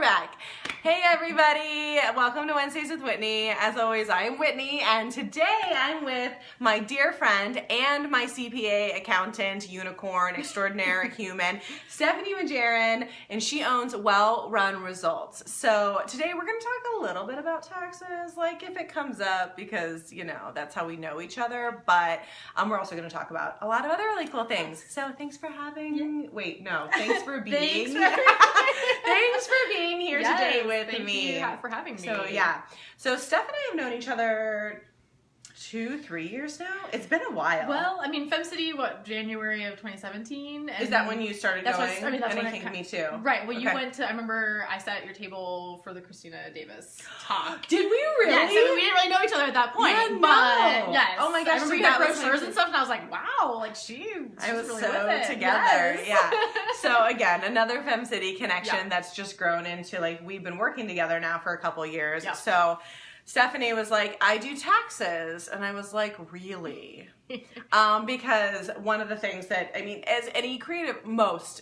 back. Hey everybody, welcome to Wednesdays with Whitney. As always, I am Whitney, and today I'm with my dear friend and my CPA, accountant, unicorn, extraordinary human, Stephanie Majeran, and she owns Well Run Results. So today we're going to talk a little bit about taxes, like if it comes up, because, you know, that's how we know each other, but we're also going to talk about a lot of other really cool things. So thanks for having, thanks for being, thanks for being here today with me. Thank you for having me. So so Steph and I have known each other 2-3 years now. It's been a while. Well, I mean, FemCity, January of 2017? Is that when you started going? That's when I think me too. Right. Well, you went to, I remember I sat at your table for the Christina Davis talk. Did we really? Yes, I mean, we didn't really know each other at that point. Yeah, but yes. Oh my gosh. I remember you had brochures and stuff, and I was like, wow, like I was really so with it. together. Yes. Yeah. So again, another FemCity connection Yeah. that's just grown into, like, we've been working together now for a couple years. Yeah. So Stephanie was like, I do taxes. And I was like, really? Because one of the things that, I mean, as any creative,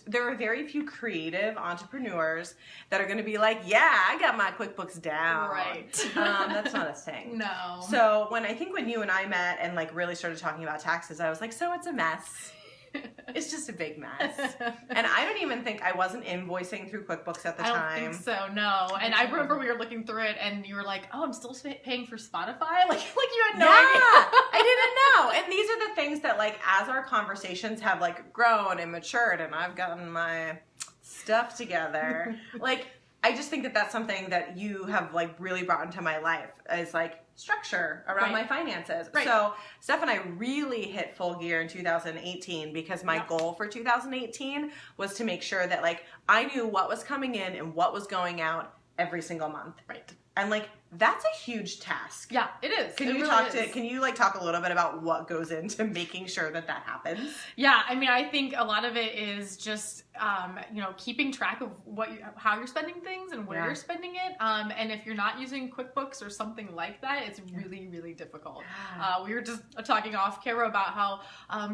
there are very few creative entrepreneurs that are going to be like, yeah, I got my QuickBooks down. Right. That's not a thing. No. So when you and I met and like really started talking about taxes, I was like, so it's a mess. It's just a big mess. And I don't even think I wasn't invoicing through QuickBooks at the time. I don't think so, no. And I remember we were looking through it and you were like, oh, I'm still paying for Spotify? Like you had no idea. I didn't know. And these are the things that, like, as our conversations have like grown and matured and I've gotten my stuff together, like, I just think that that's something that you have like really brought into my life is like structure around my finances. Right. So Steph and I really hit full gear in 2018 because my goal for 2018 was to make sure that, like, I knew what was coming in and what was going out every single month. Right. And like, that's a huge task. Yeah, it is. Can you talk a little bit about what goes into making sure that that happens? Yeah, I mean, I think a lot of it is just, keeping track of how you're spending things and where you're spending it. And if you're not using QuickBooks or something like that, it's really, really difficult. We were just talking off camera about how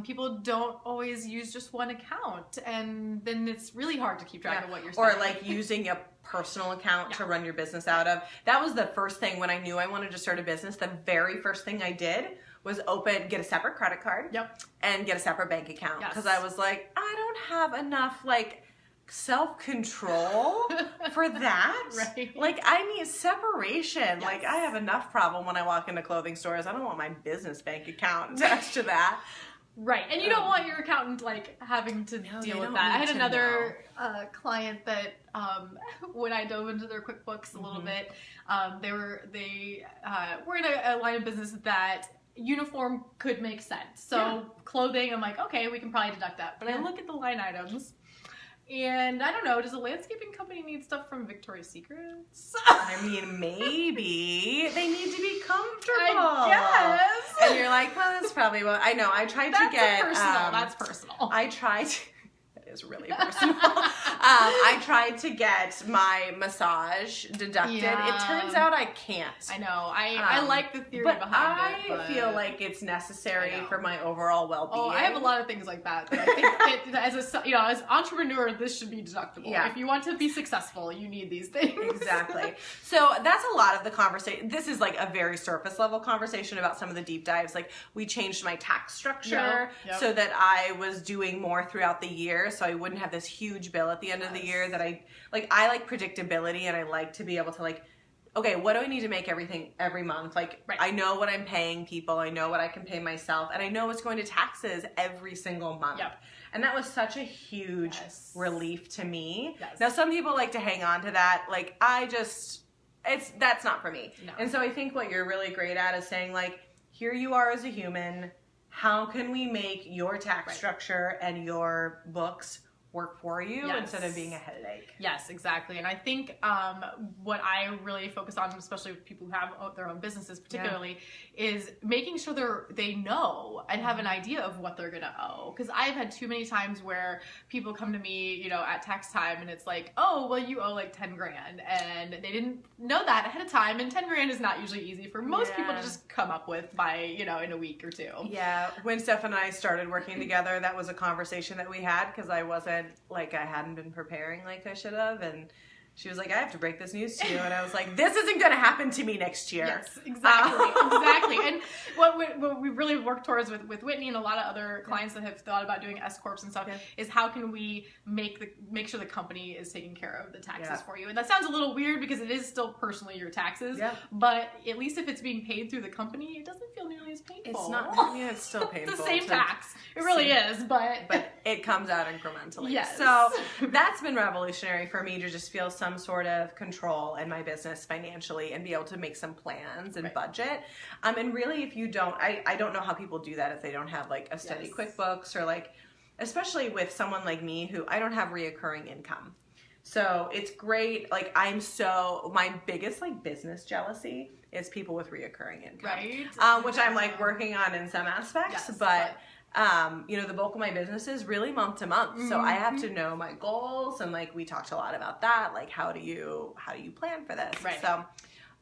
people don't always use just one account, and then it's really hard to keep track of what you're spending. Or like using a personal account to run your business out of. That was the first thing when I knew I wanted to start a business. The very first thing I did was get a separate credit card and get a separate bank account. Because I was like, I don't have enough like self-control for that. Right. Like, I need separation. Like, I have enough problem when I walk into clothing stores. I don't want my business bank account attached to that. Right, and you don't want your accountant like having to deal with that. I had another client that when I dove into their QuickBooks a little bit, they were in a line of business that uniform could make sense. So clothing, I'm like, okay, we can probably deduct that. But I look at the line items. And I don't know, does a landscaping company need stuff from Victoria's Secrets? I mean, maybe. They need to be comfortable. I guess. And you're like, well, that's probably what... I know, I tried to get... That's personal. I tried... That is really personal. I tried to get my massage deducted. Yeah. It turns out I can't. I know. I like the theory behind it. But I feel like it's necessary for my overall well-being. Oh, I have a lot of things like that. I think as entrepreneur, this should be deductible. Yeah. If you want to be successful, you need these things. Exactly. So that's a lot of the conversation. This is like a very surface level conversation about some of the deep dives. Like, we changed my tax structure so that I was doing more throughout the year, so I wouldn't have this huge bill at the end of the year. That I like predictability, and I like to be able to, like, okay, what do I need to make every month? Like, I know what I'm paying people, I know what I can pay myself, and I know what's going to taxes every single month. Yep. And that was such a huge relief to me. Yes. Now, some people like to hang on to that. Like, that's not for me. No. And so I think what you're really great at is saying, like, here you are as a human. How can we make your tax structure and your books work for you instead of being a headache? Yes, exactly. And I think what I really focus on, especially with people who have their own businesses particularly, is making sure they know and have an idea of what they're going to owe. Because I've had too many times where people come to me, at tax time, and it's like, oh, well, you owe like 10 grand. And they didn't know that ahead of time. And 10 grand is not usually easy for most people to just come up with by, in a week or two. Yeah. When Steph and I started working together, that was a conversation that we had because I hadn't been preparing like I should have. And she was like, I have to break this news to you. And I was like, this isn't going to happen to me next year. Yes, exactly. Exactly. And what we really work towards with Whitney and a lot of other clients that have thought about doing S Corps and stuff is how can we make sure the company is taking care of the taxes for you. And that sounds a little weird because it is still personally your taxes, but at least if it's being paid through the company, it doesn't feel nearly as painful. It's not, it's still painful. It's the same tax. It really is, but it comes out incrementally. Yes. So that's been revolutionary for me to just feel some sort of control in my business financially and be able to make some plans and budget. And really, if you don't, I don't know how people do that if they don't have like a steady QuickBooks or like, especially with someone like me who I don't have reoccurring income. So it's great. Like my biggest like business jealousy is people with reoccurring income, right? Which I'm like working on in some aspects, but you know, the bulk of my business is really month to month. So I have to know my goals, and like we talked a lot about that. Like how do you plan for this? Right. So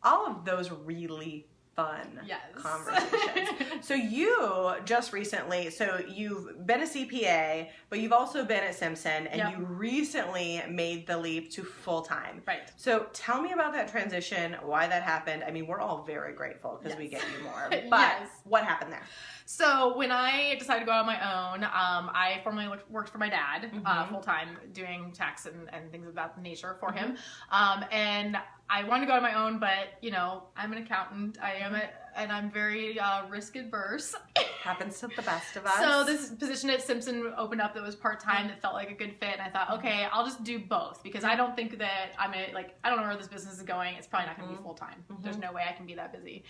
all of those really fun conversations. So you just recently, so you've been a CPA, but you've also been at Simpson, and you recently made the leap to full-time. Right. So tell me about that transition, why that happened. I mean, we're all very grateful because we get you more, but what happened there? So when I decided to go out on my own, I formerly worked for my dad full-time doing tax and things of that nature for him. And I wanted to go on my own, but you know, I'm an accountant. And I'm very risk adverse. Happens to the best of us. So this position at Simpson opened up that was part-time that felt like a good fit. And I thought, okay, I'll just do both because I don't think that I don't know where this business is going. It's probably not going to be full-time. There's no way I can be that busy.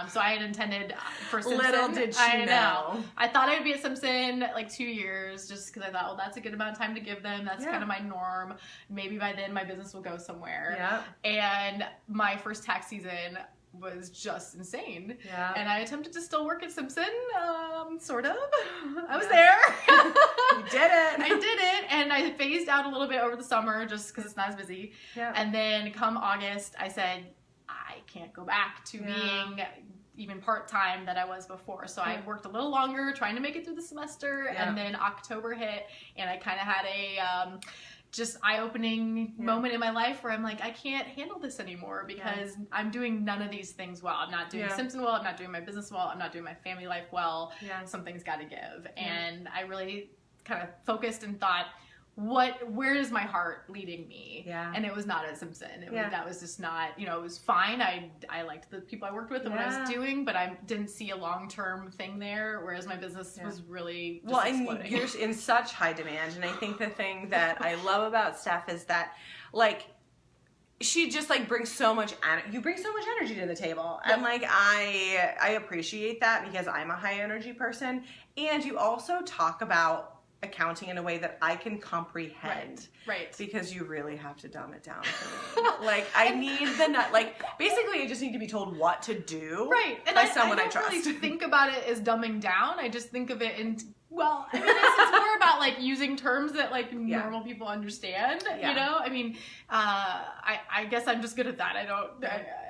So I had intended for Simpson. Little did she know. I thought I'd be at Simpson like 2 years just because I thought, well, that's a good amount of time to give them. That's kind of my norm. Maybe by then my business will go somewhere. And my first tax season was just insane. And I attempted to still work at Simpson, sort of. I was there. You did it. I did it, and I phased out a little bit over the summer just because it's not as busy. And then come August, I said, I can't go back to being even part-time that I was before. So I worked a little longer trying to make it through the semester, and then October hit, and I kind of had a just eye-opening moment in my life where I'm like, I can't handle this anymore because I'm doing none of these things well. I'm not doing Simpson well. I'm not doing my business well. I'm not doing my family life well. Something's got to give. And I really kind of focused and thought, where is my heart leading me? And it was not at Simpson. That was just not, it was fine. I liked the people I worked with and what I was doing, but I didn't see a long-term thing there, whereas my business was really just exploding. And you're in such high demand, and I think the thing that I love about Steph is that, like, she just like brings so much you bring so much energy to the table, and like I appreciate that because I'm a high energy person, and you also talk about accounting in a way that I can comprehend. Right. Because you really have to dumb it down for me. Like, I need basically I just need to be told what to do. Right. And by someone I don't trust. really think about it as dumbing down. I just think of it in, well, I mean, it's more about like using terms that like normal people understand, you know? I mean, I guess I'm just good at that.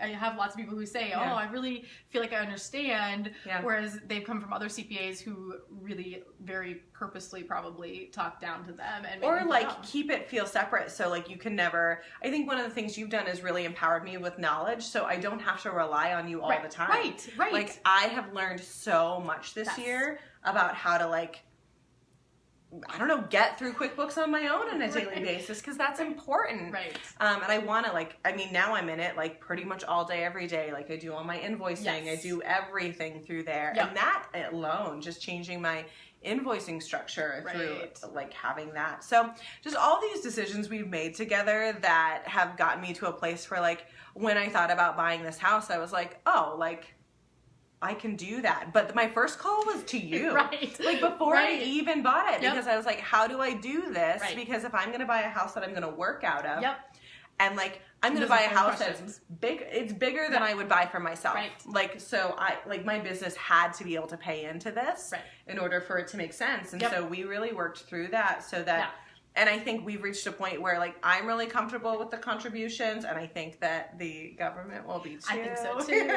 I have lots of people who say, oh, I really feel like I understand, whereas they've come from other CPAs who really very purposely probably talk down to them and make them like keep it feel separate, so like you can never. I think one of the things you've done is really empowered me with knowledge, so I don't have to rely on you all the time. Right. Like I have learned so much this year about how to like, I don't know, get through QuickBooks on my own on a daily basis, because that's important. Right. And I want to like, I mean, now I'm in it like pretty much all day, every day. Like I do all my invoicing, I do everything through there. And that alone, just changing my invoicing structure through like having that. So just all these decisions we've made together that have gotten me to a place where like, when I thought about buying this house, I was like, oh, like, I can do that. But my first call was to you. Like before I even bought it, because I was like, how do I do this? Because if I'm going to buy a house that I'm going to work out of, and like, I'm going to buy a house that's big, it's bigger than I would buy for myself. Like, so my business had to be able to pay into this in order for it to make sense. And so we really worked through that so that And I think we've reached a point where like I'm really comfortable with the contributions, and I think that the government will be too. I think so too.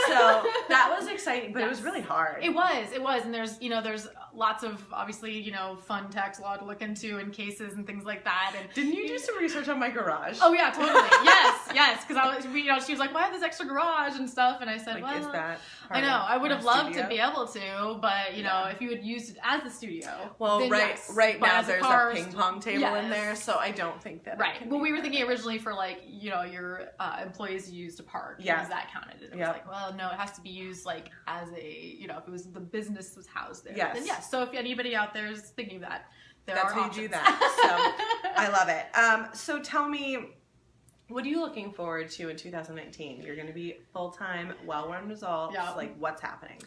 So that was exciting, but it was really hard. It was, and there's lots of obviously fun tax law to look into and cases and things like that. And didn't you do some research on my garage? Oh yeah, totally. yes, because she was like, "Why have this extra garage and stuff?" And I said, like, "Well, is that I know I would have loved studio? to be able to, but if you had used it as the studio, well, then right, yes. right But now as a there's car a ping pong table in there, so I don't think that. Right. Well, we were thinking originally for like your employees used a park. Yeah. Is that counted? And it was like, well, no, it has to be used like as a if it was the business was housed there. Yes. Then yes. So if anybody out there is thinking that, that's are how options. you do that. So I love it. So tell me, what are you looking forward to in 2019? You're going to be full-time, well-run results. Yeah. Like, what's happening?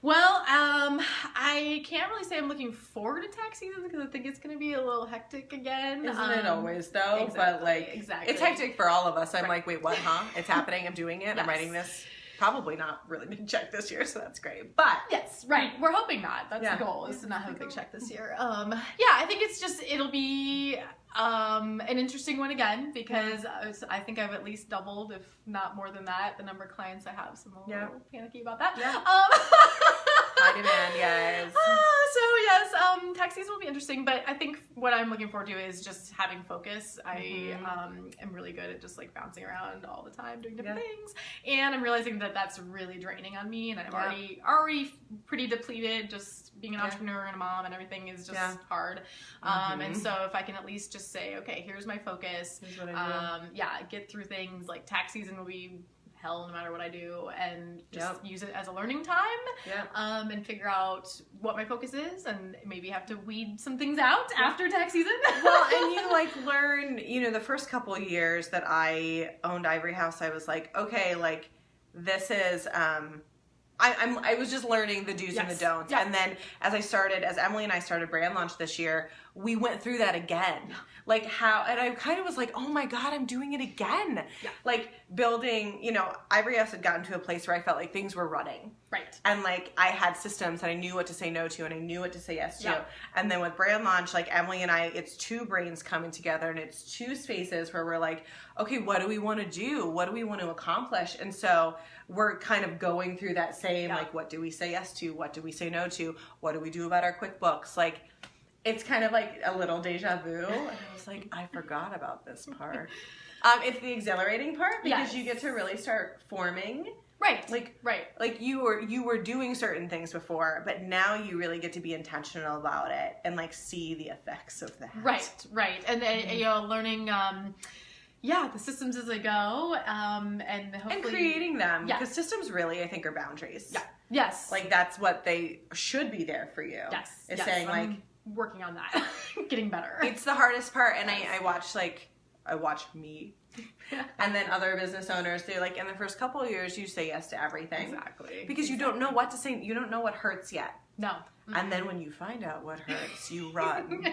Well, I can't really say I'm looking forward to tax season because I think it's going to be a little hectic again. Isn't it always though? Exactly, but like, exactly. it's hectic for all of us. I'm Right. like, wait, what? Huh? It's happening. I'm doing it. Yes. I'm writing this. Probably not really big check this year, so that's great. But yes, right. We're hoping not. That's Yeah. the goal, is to not have a big check this year. I think it'll be an interesting one again because I think I've at least doubled, if not more than that, the number of clients I have. So I'm a little panicky about that. Yeah. High demand, guys. So yes, tax season will be interesting, but I think what I'm looking forward to is just having focus. I am really good at just like bouncing around all the time, doing different things, and I'm realizing that that's really draining on me, and I'm already pretty depleted. Just being an entrepreneur and a mom and everything is just hard. And so if I can at least just say, okay, here's my focus. Here's what I do. Get through things. Like tax season will be hell no matter what I do, and just use it as a learning time, and figure out what my focus is, and maybe have to weed some things out after tax season. Well, and you like learn, the first couple of years that I owned Ivory House, I was like, okay, like this is, I was just learning the do's and the don'ts. And then as Emily and I started brand launch this year, we went through that again. Like and I kind of was like, oh my God, I'm doing it again. Yeah. Like building, Ivory House had gotten to a place where I felt like things were running. Right. And like I had systems and I knew what to say no to and I knew what to say yes to. Yeah. And then with brand launch, like Emily and I, it's two brains coming together and it's two spaces where we're like, okay, what do we want to do? What do we want to accomplish? And so we're kind of going through that same, like, what do we say yes to? What do we say no to? What do we do about our QuickBooks? Like, it's kind of like a little deja vu. And I was like, I forgot about this part. It's the exhilarating part because you get to really start forming. Right. Like you were doing certain things before, but now you really get to be intentional about it and like see the effects of that. Right. And then, learning, the systems as they go, and hopefully... And creating them. Because systems really, I think, are boundaries. Yeah. Yes. Like, that's what they should be there for you. Yes. Is saying, like... I'm working on that. Getting better. It's the hardest part. And I watch me. And then other business owners, they're like, in the first couple of years, you say yes to everything. Exactly. Because you don't know what to say. You don't know what hurts yet. No. And then when you find out what hurts, you run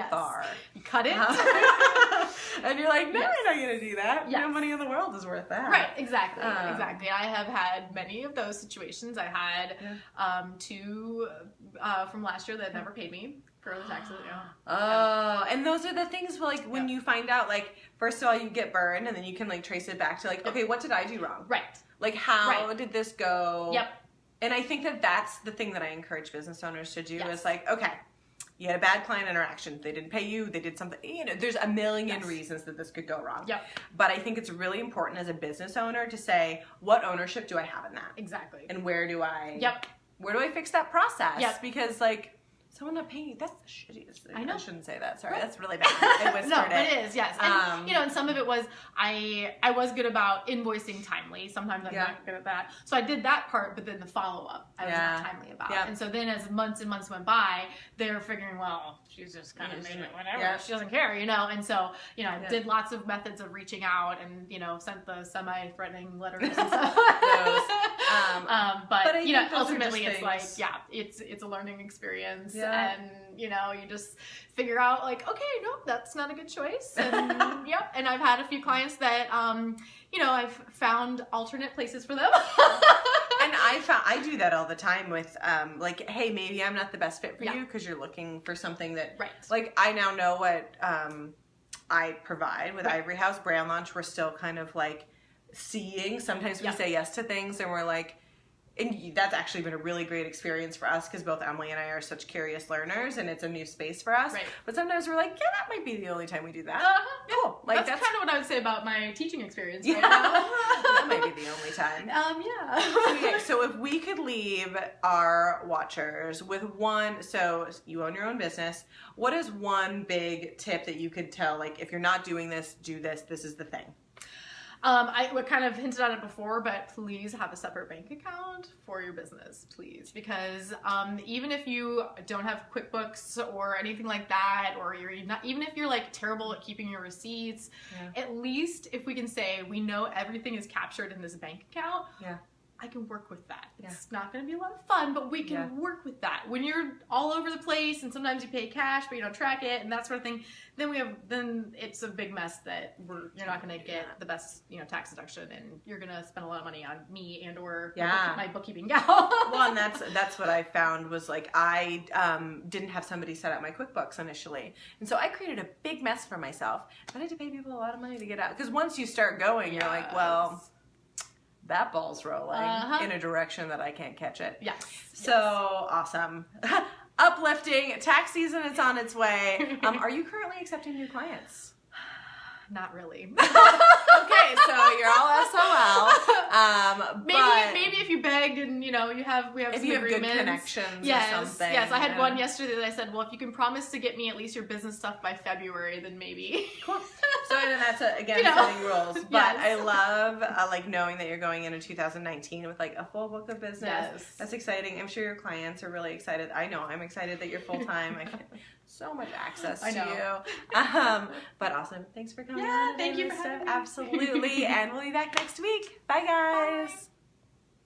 far. You cut it. And you're like, no, I'm not going to do that. No money in the world is worth that. Right, exactly. I have had many of those situations. I had two from last year that never paid me for the taxes. And those are the things where, like, when you find out, like, first of all, you get burned, and then you can, like, trace it back to, like, okay, what did I do wrong? Right. Like, how did this go? Yep. And I think that that's the thing that I encourage business owners to do is like, okay, you had a bad client interaction. They didn't pay you. They did something. There's a million reasons that this could go wrong. Yep. But I think it's really important as a business owner to say, what ownership do I have in that? Exactly. And where do I fix that process? Yep. Because, like, someone not paying you, that's the shittiest thing. I know. I shouldn't say that. Sorry, that's really bad. I whispered no, it. but it is, yes. And, and some of it was, I was good about invoicing timely. Sometimes I'm not good at that. So I did that part, but then the follow-up, I was not timely about. And so then as months and months went by, they were figuring, well, she's just kind of made it whatever. Yeah. She doesn't care, And so, I did lots of methods of reaching out and, sent the semi-threatening letters and stuff. But ultimately it's like, it's a learning experience. And, you just figure out like, okay, nope, that's not a good choice. And and I've had a few clients that, I've found alternate places for them. And and I do that all the time with like, hey, maybe I'm not the best fit for you because you're looking for something that like I now know what I provide with Ivory House Brand Launch. We're still kind of like seeing. Sometimes we say yes to things and we're like, and that's actually been a really great experience for us because both Emily and I are such curious learners and it's a new space for us. But sometimes we're like, yeah, that might be the only time we do that. Cool. Like that's kind of what I would say about my teaching experience right now. That might be the only time. So if we could leave our watchers with one, so you own your own business, what is one big tip that you could tell, like if you're not doing this, do this, this is the thing? I kind of hinted at it before, but please have a separate bank account for your business, please. Because even if you don't have QuickBooks or anything like that, or you're not, even if you're like terrible at keeping your receipts, at least if we can say we know everything is captured in this bank account, I can work with that. It's not going to be a lot of fun, but we can work with that. When you're all over the place and sometimes you pay cash but you don't track it and that sort of thing, then it's a big mess that you're not going to get the best tax deduction, and you're going to spend a lot of money on me and or my bookkeeping gal. Well, and that's what I found was like I didn't have somebody set up my QuickBooks initially, and so I created a big mess for myself. But I had to pay people a lot of money to get out, because once you start going, you're like, well, that ball's rolling in a direction that I can't catch it. So awesome. Uplifting. Tax season is on its way. Are you currently accepting new clients? Not really. Okay, so you're all SOL. Maybe if you begged and we have if some you have agreements. good connections or something. Yes, I had one yesterday that I said, well, if you can promise to get me at least your business stuff by February, then maybe. Cool. So and that's setting rules. But I love like knowing that you're going into 2019 with like a full book of business. That's exciting. I'm sure your clients are really excited. I know I'm excited that you're full time. I get so much access to you. But awesome. Thanks for coming on. Thank you for having me. Absolutely. And we'll be back next week. Bye guys. Bye.